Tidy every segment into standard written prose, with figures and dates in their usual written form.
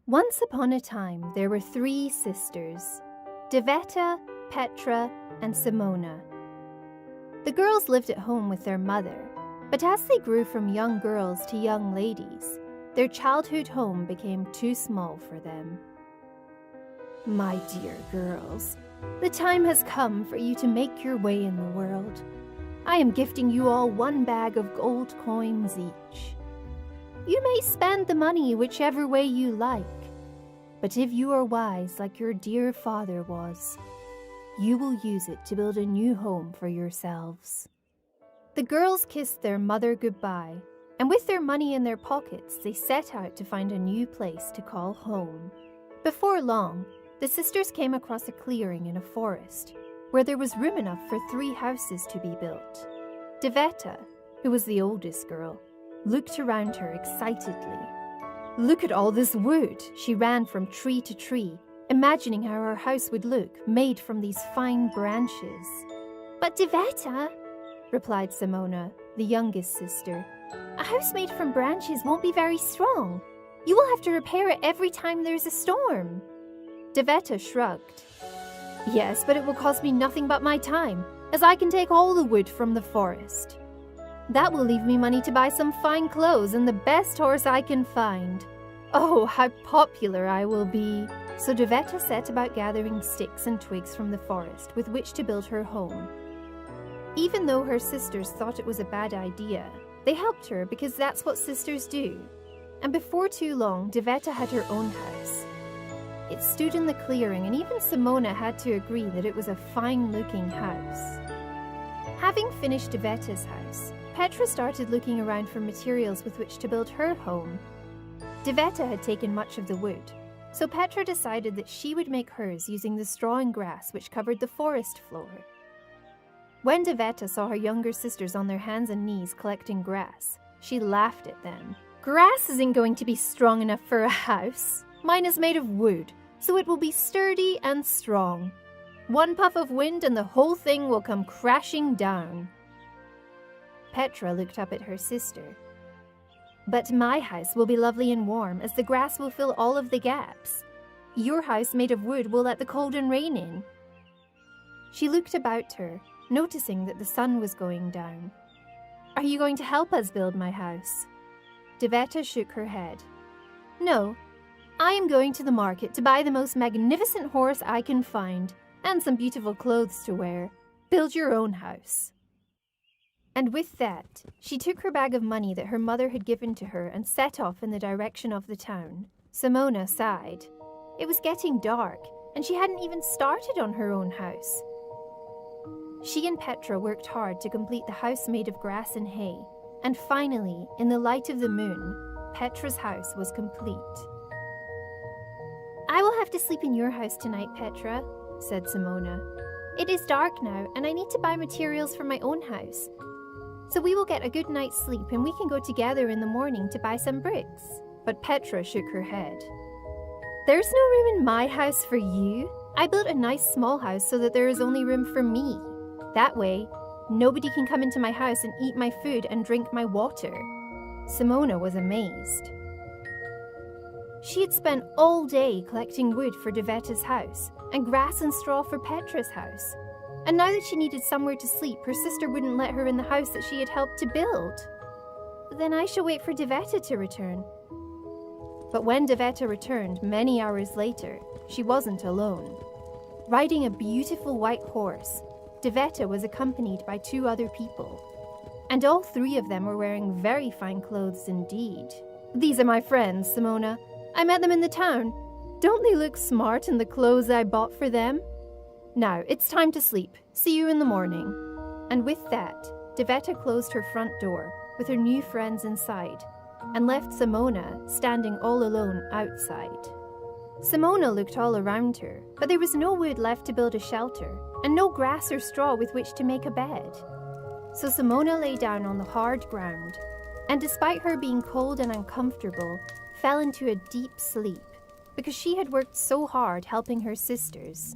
Once upon a time, there were 3 sisters, Deveta, Petra, and Simona. The girls lived at home with their mother, but as they grew from young girls to young ladies, their childhood home became too small for them. My dear girls, the time has come for you to make your way in the world. I am gifting you all 1 bag of gold coins each. You may spend the money whichever way you like, but if you are wise like your dear father was, you will use it to build a new home for yourselves. The girls kissed their mother goodbye, and with their money in their pockets, they set out to find a new place to call home. Before long, the sisters came across a clearing in a forest, where there was room enough for 3 houses to be built. Deveta, who was the oldest girl, looked around her excitedly. Look at all this wood! She ran from tree to tree, imagining how her house would look, made from these fine branches. But Deveta, replied Simona, the youngest sister, a house made from branches won't be very strong. You will have to repair it every time there's a storm. Deveta shrugged. Yes, but it will cost me nothing but my time, as I can take all the wood from the forest. That will leave me money to buy some fine clothes and the best horse I can find. Oh, how popular I will be! So Deveta set about gathering sticks and twigs from the forest with which to build her home. Even though her sisters thought it was a bad idea, they helped her because that's what sisters do. And before too long, Deveta had her own house. It stood in the clearing, and even Simona had to agree that it was a fine-looking house. Having finished Deveta's house, Petra started looking around for materials with which to build her home. Deveta had taken much of the wood, so Petra decided that she would make hers using the straw and grass which covered the forest floor. When Deveta saw her younger sisters on their hands and knees collecting grass, she laughed at them. Grass isn't going to be strong enough for a house. Mine is made of wood, so it will be sturdy and strong. 1 puff of wind and the whole thing will come crashing down. Petra looked up at her sister. But my house will be lovely and warm, as the grass will fill all of the gaps. Your house made of wood will let the cold and rain in. She looked about her, noticing that the sun was going down. Are you going to help us build my house? Deveta shook her head. No, I am going to the market to buy the most magnificent horse I can find, and some beautiful clothes to wear. Build your own house. And with that, she took her bag of money that her mother had given to her and set off in the direction of the town. Simona sighed. It was getting dark, and she hadn't even started on her own house. She and Petra worked hard to complete the house made of grass and hay, and finally, in the light of the moon, Petra's house was complete. I will have to sleep in your house tonight, Petra, said Simona. It is dark now, and I need to buy materials for my own house. So we will get a good night's sleep and we can go together in the morning to buy some bricks. But Petra shook her head. There's no room in my house for you. I built a nice small house so that there is only room for me. That way, nobody can come into my house and eat my food and drink my water. Simona was amazed. She had spent all day collecting wood for Deveta's house and grass and straw for Petra's house. And now that she needed somewhere to sleep, her sister wouldn't let her in the house that she had helped to build. Then I shall wait for Deveta to return. But when Deveta returned many hours later, she wasn't alone. Riding a beautiful white horse, Deveta was accompanied by 2 other people. And all 3 of them were wearing very fine clothes indeed. These are my friends, Simona. I met them in the town. Don't they look smart in the clothes I bought for them? Now, it's time to sleep. See you in the morning. And with that, Deveta closed her front door, with her new friends inside, and left Simona standing all alone outside. Simona looked all around her, but there was no wood left to build a shelter, and no grass or straw with which to make a bed. So Simona lay down on the hard ground, and despite her being cold and uncomfortable, fell into a deep sleep, because she had worked so hard helping her sisters.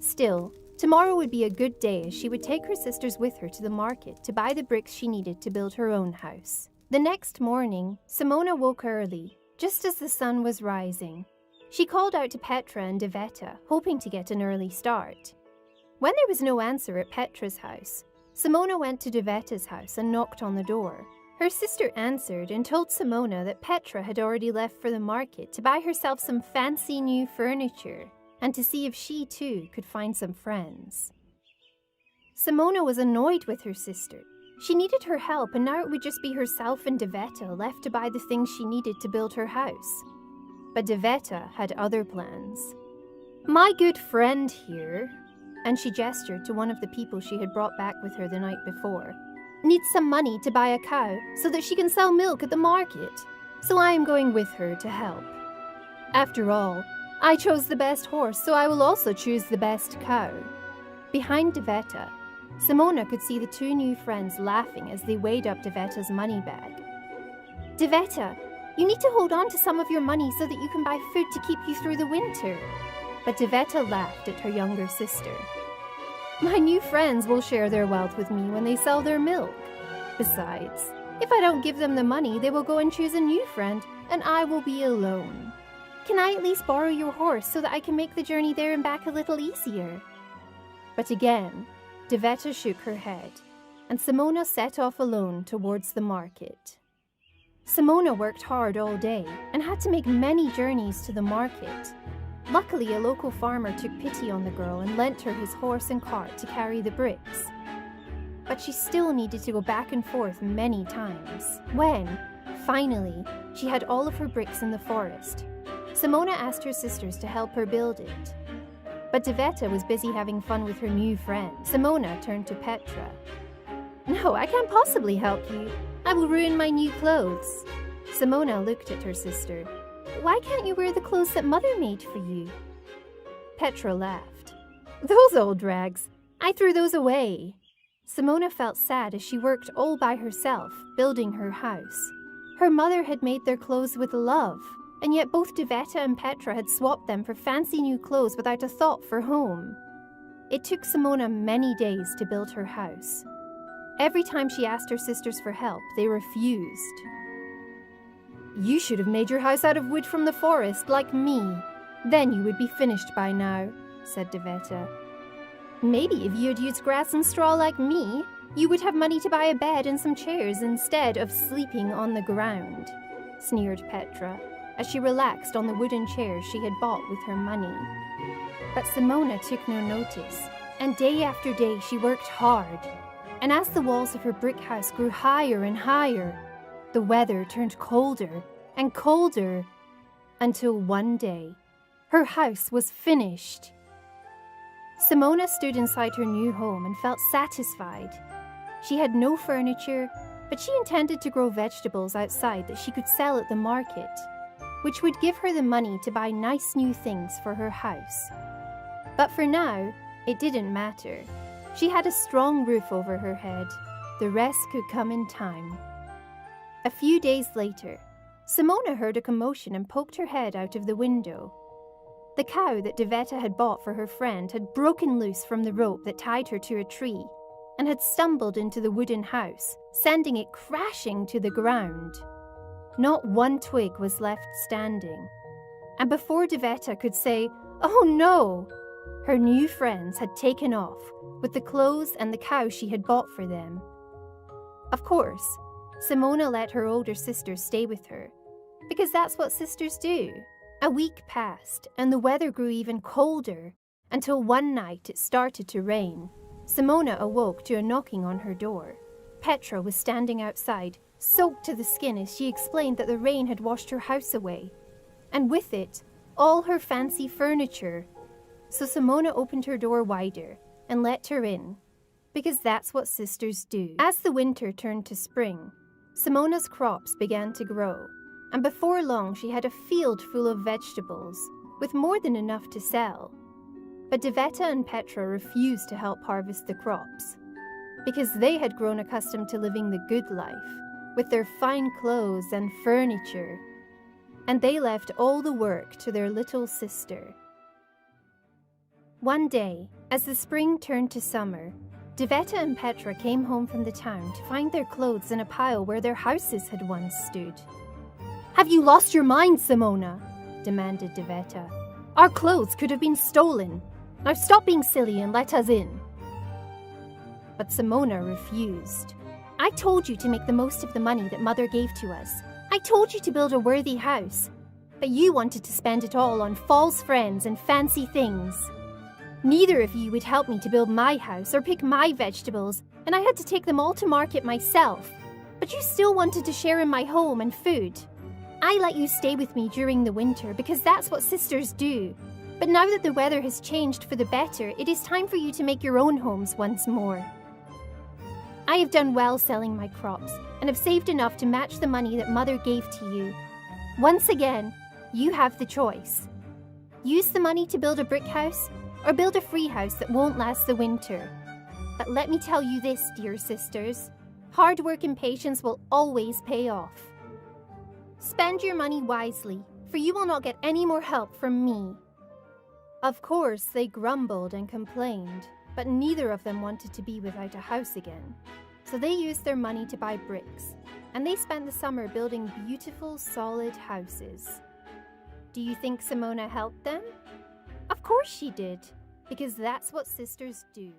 Still, tomorrow would be a good day, as she would take her sisters with her to the market to buy the bricks she needed to build her own house. The next morning, Simona woke early, just as the sun was rising. She called out to Petra and Deveta, hoping to get an early start. When there was no answer at Petra's house, Simona went to Deveta's house and knocked on the door. Her sister answered and told Simona that Petra had already left for the market to buy herself some fancy new furniture and to see if she too could find some friends. Simona was annoyed with her sister. She needed her help, and now it would just be herself and Deveta left to buy the things she needed to build her house. But Deveta had other plans. "My good friend here," and she gestured to one of the people she had brought back with her the night before, "needs some money to buy a cow so that she can sell milk at the market. So I am going with her to help. After all, I chose the best horse, so I will also choose the best cow." Behind Deveta, Simona could see the two new friends laughing as they weighed up Deveta's money bag. "Deveta, you need to hold on to some of your money so that you can buy food to keep you through the winter." But Deveta laughed at her younger sister. "My new friends will share their wealth with me when they sell their milk. Besides, if I don't give them the money, they will go and choose a new friend, and I will be alone. Can I at least borrow your horse so that I can make the journey there and back a little easier?" But again, Deveta shook her head, and Simona set off alone towards the market. Simona worked hard all day and had to make many journeys to the market. Luckily, a local farmer took pity on the girl and lent her his horse and cart to carry the bricks. But she still needed to go back and forth many times. When, finally, she had all of her bricks in the forest, Simona asked her sisters to help her build it. But Deveta was busy having fun with her new friend. Simona turned to Petra. "No, I can't possibly help you. I will ruin my new clothes." Simona looked at her sister. "Why can't you wear the clothes that Mother made for you?" Petra laughed. "Those old rags. I threw those away." Simona felt sad as she worked all by herself, building her house. Her mother had made their clothes with love, and yet both Deveta and Petra had swapped them for fancy new clothes without a thought for home. It took Simona many days to build her house. Every time she asked her sisters for help, they refused. "You should have made your house out of wood from the forest, like me. Then you would be finished by now," said Deveta. "Maybe if you had used grass and straw like me, you would have money to buy a bed and some chairs instead of sleeping on the ground," sneered Petra, as she relaxed on the wooden chairs she had bought with her money. But Simona took no notice, and day after day she worked hard. And as the walls of her brick house grew higher and higher, the weather turned colder and colder, until one day, her house was finished. Simona stood inside her new home and felt satisfied. She had no furniture, but she intended to grow vegetables outside that she could sell at the market, which would give her the money to buy nice new things for her house. But for now, it didn't matter. She had a strong roof over her head. The rest could come in time. A few days later, Simona heard a commotion and poked her head out of the window. The cow that Deveta had bought for her friend had broken loose from the rope that tied her to a tree and had stumbled into the wooden house, sending it crashing to the ground. Not one twig was left standing. And before Deveta could say, "Oh no!" her new friends had taken off with the clothes and the cow she had bought for them. Of course, Simona let her older sister stay with her, because that's what sisters do. A week passed, and the weather grew even colder, until one night it started to rain. Simona awoke to a knocking on her door. Petra was standing outside, soaked to the skin as she explained that the rain had washed her house away, and with it, all her fancy furniture. So Simona opened her door wider and let her in, because that's what sisters do. As the winter turned to spring, Simona's crops began to grow, and before long she had a field full of vegetables, with more than enough to sell. But Deveta and Petra refused to help harvest the crops, because they had grown accustomed to living the good life, with their fine clothes and furniture, and they left all the work to their little sister. One day, as the spring turned to summer, Deveta and Petra came home from the town to find their clothes in a pile where their houses had once stood. Have you lost your mind, Simona? Demanded Deveta. Our clothes could have been stolen. Now stop being silly and let us in. But Simona refused. I told you to make the most of the money that Mother gave to us. I told you to build a worthy house. But you wanted to spend it all on false friends and fancy things. Neither of you would help me to build my house or pick my vegetables, and I had to take them all to market myself. But you still wanted to share in my home and food. I let you stay with me during the winter because that's what sisters do. But now that the weather has changed for the better, it is time for you to make your own homes once more. I have done well selling my crops and have saved enough to match the money that Mother gave to you. Once again, you have the choice. Use the money to build a brick house or build a free house that won't last the winter. But let me tell you this, dear sisters. Hard work and patience will always pay off. Spend your money wisely, for you will not get any more help from me. Of course, they grumbled and complained, but neither of them wanted to be without a house again. So they used their money to buy bricks, and they spent the summer building beautiful, solid houses. Do you think Simona helped them? Of course she did, because that's what sisters do.